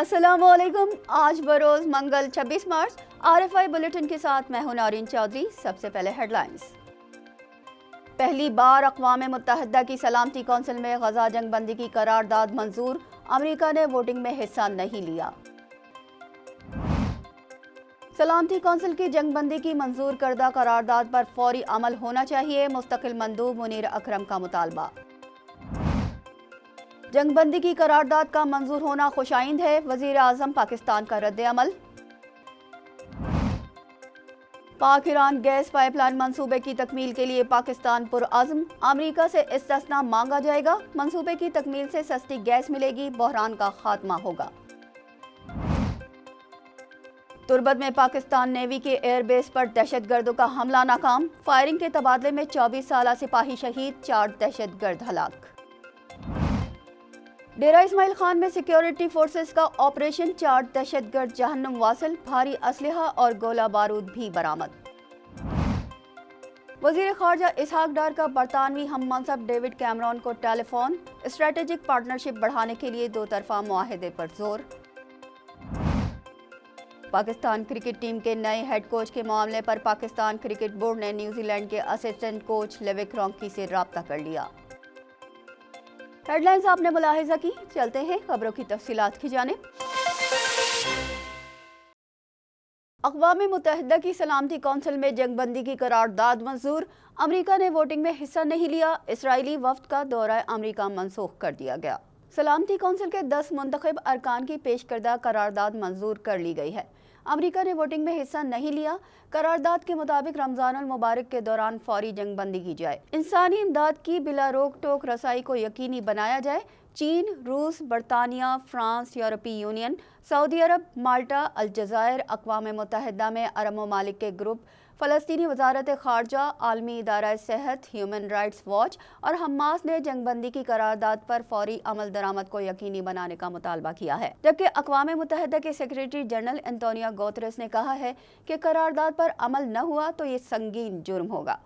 अस्सलाम वालेकुम। आज बरोज़ मंगल 26 मार्च। RFI बुलेटिन के साथ मैं हूं नारिन चौधरी। सबसे पहले हेडलाइंस। पहली बार अक़वाम मुत्तहिदा की सलामती कौंसिल में गजा जंगबंदी की करारदाद मंजूर, अमेरिका ने वोटिंग में हिस्सा नहीं लिया। सलामती कौंसिल की जंगबंदी की मंजूर करदा करारदाद पर फौरी अमल होना चाहिए, मुस्तकिल मंदूब मुनीर अकरम का मुतालबा। जंगबंदी की करारदाद का मंजूर होना खुशाइंद है, वज़ीर आज़म पाकिस्तान का रद्द अमल। पाक ईरान गैस पाइपलाइन मंसूबे की तकमील के लिए पाकिस्तान पुरअज़्म, अमेरिका से इस्तिस्ना मांगा जाएगा, मंसूबे की तकमील से सस्ती गैस मिलेगी, बहरान का खात्मा होगा। तुर्बत में पाकिस्तान नेवी के एयरबेस पर दहशतगर्दों का हमला नाकाम, फायरिंग के तबादले में 24 साला सिपाही शहीद, 4 दहशतगर्द हलाक। डेरा इस्माइल खान में सिक्योरिटी फोर्सेस का ऑपरेशन, 4 दहशतगर्द जहन्नुम वासिल, भारी असलहा और गोला बारूद भी बरामद। वज़ीर ख़ारजा इसहाक डार का बरतानवी हम मनसब डेविड कैमरॉन को टेलीफोन, स्ट्रेटेजिक पार्टनरशिप बढ़ाने के लिए दो तरफा मुआहदे पर जोर। पाकिस्तान क्रिकेट टीम के नए हेड कोच के मामले पर पाकिस्तान क्रिकेट बोर्ड ने न्यूजीलैंड के असिस्टेंट कोच लेविक रॉन्की से राब्ता कर लिया। हेडलाइंस आपने मुलाहिजा की, चलते हैं खबरों की तफसीलात की जानिब। अक़वाम मुत्तहिदा की सलामती कौंसिल में जंगबंदी की करारदाद मंजूर, अमेरिका ने वोटिंग में हिस्सा नहीं लिया, इसराइली वफ्द का दौरा अमेरिका मनसूख कर दिया गया। सलामती कौंसिल के 10 मुंतखब अरकान की पेश करदा करारदाद मंजूर कर ली गई है। अमेरिका ने वोटिंग में हिस्सा नहीं लिया। करारदाद के मुताबिक रमजानुल मुबारक के दौरान फौरी जंगबंदी की जाए, इंसानी इमदाद की बिला रोक टोक रसाई को यकीनी बनाया जाए। चीन, रूस, बरतानिया, फ्रांस, यूरोपीय यूनियन, सऊदी अरब, माल्टा, अलजायर, अक़वाम मुत्तहिदा में अरब ममालिक के ग्रुप, फ़लस्तीनी वज़ारत ख़ारजा, आलमी इदारा सेहत, ह्यूमन राइट्स वॉच और हमास ने जंगबंदी की करारदाद पर फौरी अमल दरामद को यकीनी बनाने का मुतालबा किया है। जबकि अक़वाम मुत्तहिदा के सेक्रेटरी जनरल एंटोनियो गुतेरेस ने कहा है कि करारदाद पर अमल न हुआ तो ये संगीन जुर्म होगा।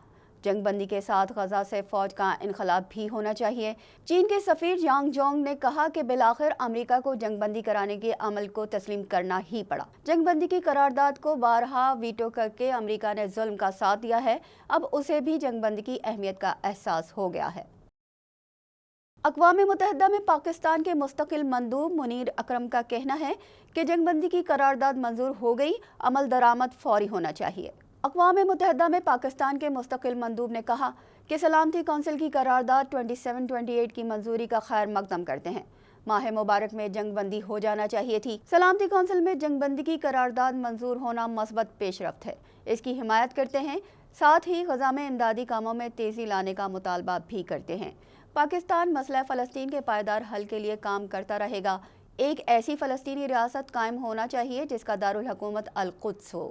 जंगबंदी के साथ गजा से फौज का इनखलाब भी होना चाहिए। चीन के सफीर यांग जोंग ने कहा कि बिलाखिर अमेरिका को जंगबंदी कराने के अमल को तस्लीम करना ही पड़ा। जंगबंदी की करारदाद को बारहा वीटो करके अमेरिका ने जुल्म का साथ दिया है, अब उसे भी जंगबंदी की अहमियत का एहसास हो गया है। अक़वाम मुत्तहिदा में पाकिस्तान के मुस्तकिल मंदूब मुनीर अकरम का कहना है कि जंगबंदी की करारदाद मंजूर हो गई, अमल दरामद फौरी होना चाहिए। अक़वाम मुत्तहिदा में पाकिस्तान के मुस्तकिल मंदूब ने कहा कि सलामती कौंसिल की करारदाद 2728 की मंजूरी का खैर मकदम करते हैं। माह मुबारक में जंगबंदी हो जाना चाहिए थी। सलामती कौंसिल में जंगबंदी की करारदाद मंजूर होना मस्बत पेशरफ्त है, इसकी हिमायत करते हैं। साथ ही गजा में इमदादी कामों में तेज़ी लाने का मुतालबा भी करते हैं। पाकिस्तान मसला फ़लस्तीन के पायदार हल के लिए काम करता रहेगा। एक ऐसी फ़लस्तीनी रियासत कायम होना चाहिए जिसका दारुल हुकूमत अल-कुद्स हो।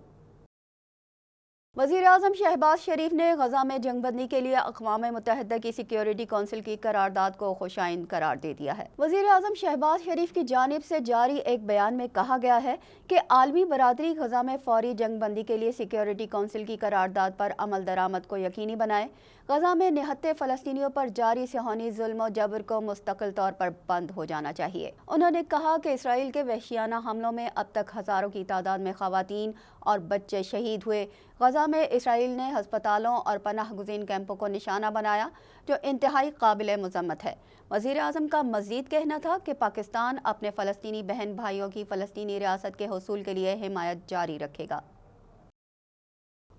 वज़ीर आज़म शहबाज शरीफ ने गजा में जंगबंदी के लिए अक़वाम मुत्तहिदा की सिक्योरिटी कौंसिल की करारदाद को खुशाइंद करार दे दिया है। वज़ीर आज़म शहबाज शरीफ की जानिब से जारी एक बयान में कहा गया है कि आलमी बरादरी गजा में फौरी जंगबंदी के लिए सिक्योरिटी कौंसिल की करारदाद पर अमल दरामद को यकीनी बनाए। गजा में निहत्ते फ़लस्तीनियों पर जारी सेहूनी जुल्म और जबर को मुस्तकिल तौर पर बंद हो जाना चाहिए। उन्होंने कहा कि इसराइल के वहशियाना हमलों में अब तक हज़ारों की तादाद में ख़वातीन और बच्चे शहीद हुए। गजा में इसराइल ने हस्पतालों और पनाह गुज़ीन कैंपों को निशाना बनाया, जो इंतहाई काबिल मज़म्मत है। वज़ीर आज़म का मज़ीद कहना था कि पाकिस्तान अपने फ़लस्तीनी बहन भाइयों की फ़लस्तीनी रियासत के हुसूल के लिए हिमायत जारी रखेगा।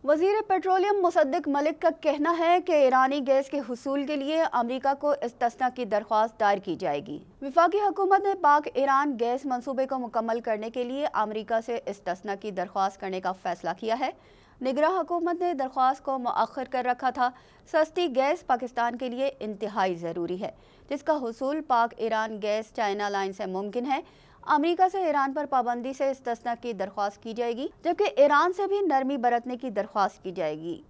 वज़ीर पेट्रोलियम मुसद्दिक मलिक का कहना है कि ईरानी गैस के हुसूल के लिए अमेरिका को इस्तिस्ना की दरख्वास्त दायर की जाएगी। वफाकी हुकूमत ने पाक ईरान गैस मंसूबे को मुकम्मल करने के लिए अमेरिका से इस्तिस्ना की दरख्वास्त करने का फैसला किया है। निगरां हुकूमत ने दरख्वास्त को मुअख्खर कर रखा था। सस्ती गैस पाकिस्तान के लिए इंतहाई ज़रूरी है, जिसका हुसूल पाक ईरान गैस चाइना लाइन से मुमकिन है। अमेरिका से ईरान पर पाबंदी से इस्तिस्ना की दरख्वास्त की जाएगी, जबकि ईरान से भी नरमी बरतने की दरख्वास्त की जाएगी।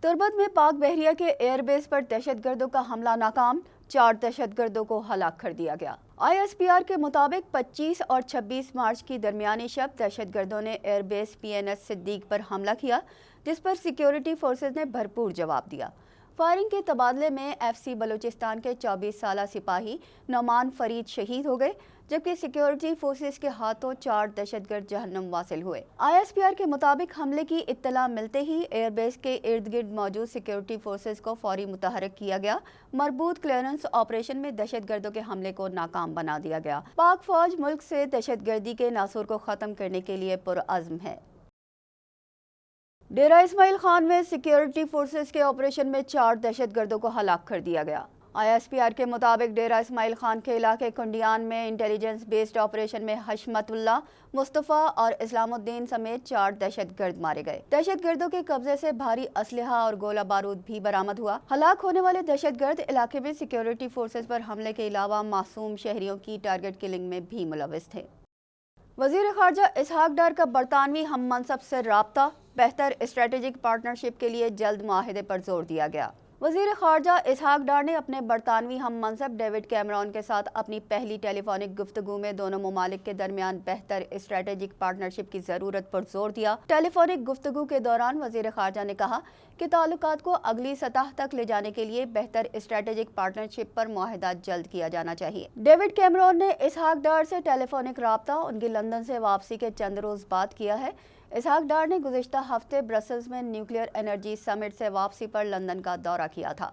तुर्बत में पाक बहरिया के एयरबेस पर दहशतगर्दों का हमला नाकाम, 4 दहशतगर्दों को हलाक कर दिया गया। ISPR के मुताबिक 25 और 26 मार्च की दरमियानी शब दहशतगर्दों ने एयरबेस PNS सिद्दीक पर हमला किया, जिस पर सिक्योरिटी फोर्सेज ने भरपूर जवाब दिया। फायरिंग के तबादले में FC बलूचिस्तान के 24 साला सिपाही नौमान फरीद शहीद हो गए, जबकि सिक्योरिटी फोर्सेस के हाथों 4 दहशतगर्द जहन्नुम वासिल हुए। ISPR के मुताबिक हमले की इत्तला मिलते ही एयरबेस के इर्द गिर्द मौजूद सिक्योरिटी फोर्सेस को फौरी मुतहरक किया गया। मरबूत क्लियरेंस ऑपरेशन में दहशतगर्दों के हमले को नाकाम बना दिया गया। पाक फौज मुल्क से दहशतगर्दी के नासूर को खत्म करने के लिए पुरअज़्म है। डेरा इस्माइल खान में सिक्योरिटी फोर्सेस के ऑपरेशन में 4 दहशतगर्दों को हलाक कर दिया गया। ISPR के मुताबिक डेरा इस्माइल खान के इलाके कुंडियान में इंटेलिजेंस बेस्ड ऑपरेशन में हशमतुल्लाह, मुस्तफ़ा और इस्लामुद्दीन समेत 4 दहशतगर्द मारे गए। दहशतगर्दों के कब्जे से भारी असलहा और गोला बारूद भी बरामद हुआ। हलाक होने वाले दहशतगर्द इलाके में सिक्योरिटी फोर्सेस पर हमले के अलावा मासूम शहरियों की टारगेट किलिंग में भी मुलविस थे। वज़ीर ख़ारजा इसहाक डार का बरतानवी हम मनसब से राब्ता, बेहतर स्ट्रेटेजिक पार्टनरशिप के लिए जल्द मुआहिदे पर जोर दिया गया। वज़ीर ख़ारजा इसहाक डार ने अपने बरतानवी हम मनसब डेविड कैमरॉन के साथ अपनी पहली टेलीफोनिक गुफ्तगू में दोनों ममालिक के दरमियान बेहतर स्ट्रेटेजिक पार्टनरशिप की ज़रूरत पर जोर दिया। टेलीफोनिक गुफ्तगू के दौरान वज़ीर ख़ारजा ने कहा कि ताल्लुकात को अगली सतह तक ले जाने के लिए बेहतर स्ट्रेटेजिक पार्टनरशिप पर मुआहिदा जल्द किया जाना चाहिए। डेविड कैमरॉन ने इसहाक डार से टेलीफोनिक राब्ता उनकी लंदन से वापसी के चंद रोज़ बाद किया है। इसहाक डार ने गुज़िश्ता हफ्ते ब्रसल्स में न्यूक्लियर एनर्जी समिट से वापसी पर लंदन का दौरा किया था।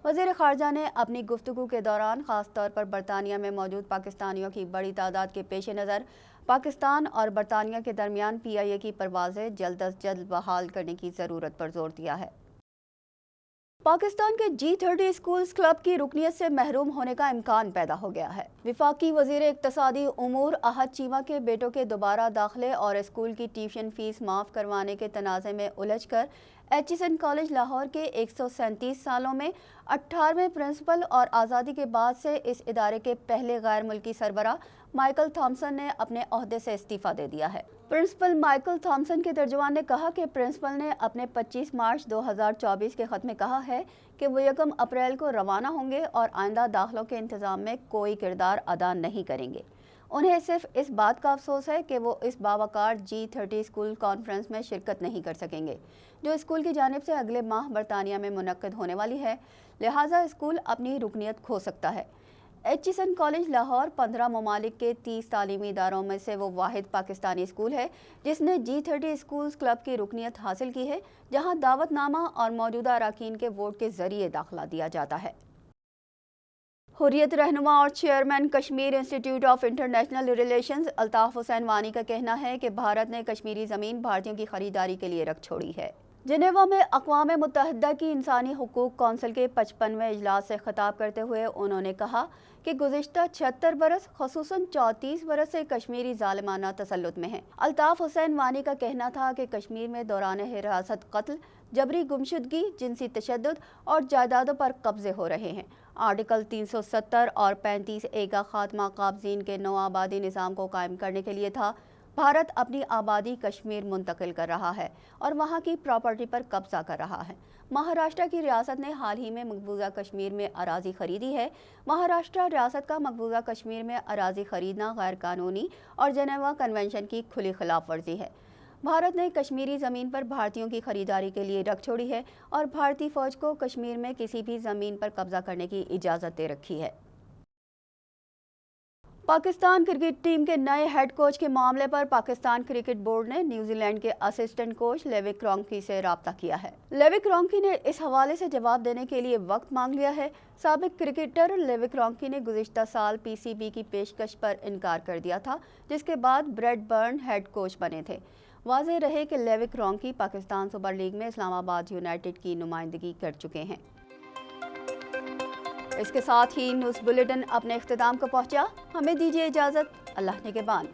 वज़ीर ख़ारजा ने अपनी गुफ्तगू के दौरान ख़ास तौर पर बरतानिया में मौजूद पाकिस्तानियों की बड़ी तादाद के पेश नज़र पाकिस्तान और बरतानिया के दरमियान PIA की परवाज़ें जल्द अज जल्द बहाल करने की ज़रूरत पर जोर दिया है। पाकिस्तान के G30 स्कूल्स क्लब की रुकनियत से महरूम होने का इम्कान पैदा हो गया है। वफाकी वज़ीर इक़्तिसादी उमूर अहद चीमा के बेटों के दोबारा दाखिले और स्कूल की ट्यूशन फीस माफ़ करवाने के तनाज़े में उलझ कर HSN कॉलेज लाहौर के 137 सालों में 18वें प्रिंसिपल और आज़ादी के बाद से इस इदारे के पहले गैर मुल्की सरबराह माइकल थॉमसन ने अपने ओहदे से इस्तीफ़ा दे दिया है। प्रिंसिपल माइकल थॉमसन के तर्जुमान ने कहा कि प्रिंसिपल ने अपने 25 मार्च 2024 के ख़त में कहा है कि वो 1 अप्रैल को रवाना होंगे और आइंदा दाखिलों के इंतज़ाम में कोई किरदार अदा नहीं करेंगे। उन्हें सिर्फ इस बात का अफसोस है कि वो इस बावकार G30 स्कूल कॉन्फ्रेंस में शिरकत नहीं कर सकेंगे, जो स्कूल की जानिब से अगले माह बरतानिया में मुनक्किद होने वाली है। लिहाजा स्कूल अपनी रुकनियत खो सकता है। HSN कॉलेज लाहौर 15 ममालिक के 30 तालीमी इदारों में से वो वाहिद पाकिस्तानी स्कूल है जिसने G30 स्कूल्स क्लब की रुकनियत हासिल की है, जहां दावतनामा और मौजूदा अरकान के वोट के जरिए दाखिला दिया जाता है। हुर्रियत रहनुमा और chairman Kashmir institute of international relations Altaf Hussain वानी का कहना है कि भारत ने कश्मीरी ज़मीन भारतीयों की खरीदारी के लिए रख छोड़ी है। जिनेवा में अक़वाम मुत्तहिदा की इंसानी हुकूक कौंसिल के 55वें इजलास से खिताब करते हुए उन्होंने कहा कि गुज़िश्ता 76 बरस ख़ुसूसन 34 बरस से कश्मीरी ज़ालिमाना तसल्लुत में हैं। अल्ताफ हुसैन वानी का कहना था कि कश्मीर में दौरान हिरासत कत्ल, जबरी गुमशुदगी, जिनसी तशद्दुद और जायदादों पर कब्जे हो रहे हैं। आर्टिकल 370 और 35A का खात्मा काबजीन के नौ आबादी निज़ाम को कायम करने के लिए था। भारत अपनी आबादी कश्मीर मुंतकिल कर रहा है और वहाँ की प्रॉपर्टी पर कब्जा कर रहा है। महाराष्ट्र की रियासत ने हाल ही में मकबूजा कश्मीर में अराजी खरीदी है। महाराष्ट्र रियासत का मकबूजा कश्मीर में अराजी खरीदना गैर कानूनी और जेनेवा कन्वेंशन की खुली खिलाफ वर्जी है। भारत ने कश्मीरी ज़मीन पर भारतीयों की खरीदारी के लिए रख छोड़ी है और भारतीय फ़ौज को कश्मीर में किसी भी ज़मीन पर कब्जा करने की इजाज़त दे रखी है। पाकिस्तान क्रिकेट टीम के नए हेड कोच के मामले पर पाकिस्तान क्रिकेट बोर्ड ने न्यूजीलैंड के असिस्टेंट कोच लेविक क्रॉन्की से राब्ता किया है। लेविक क्रॉन्की ने इस हवाले से जवाब देने के लिए वक्त मांग लिया है। साबिक क्रिकेटर लेविक क्रॉन्की ने गुज़िश्ता साल PCB की पेशकश पर इनकार कर दिया था, जिसके बाद ब्रेड बर्न हेड कोच बने थे। वाज़ेह रहे कि लेविक क्रॉन्की पाकिस्तान सुपर लीग में इस्लामाबाद यूनाइटेड की नुमाइंदगी कर चुके हैं। इसके साथ ही न्यूज़ बुलेटिन अपने इख्तिताम को पहुंचा। हमें दीजिए इजाज़त। अल्लाह निगहबान।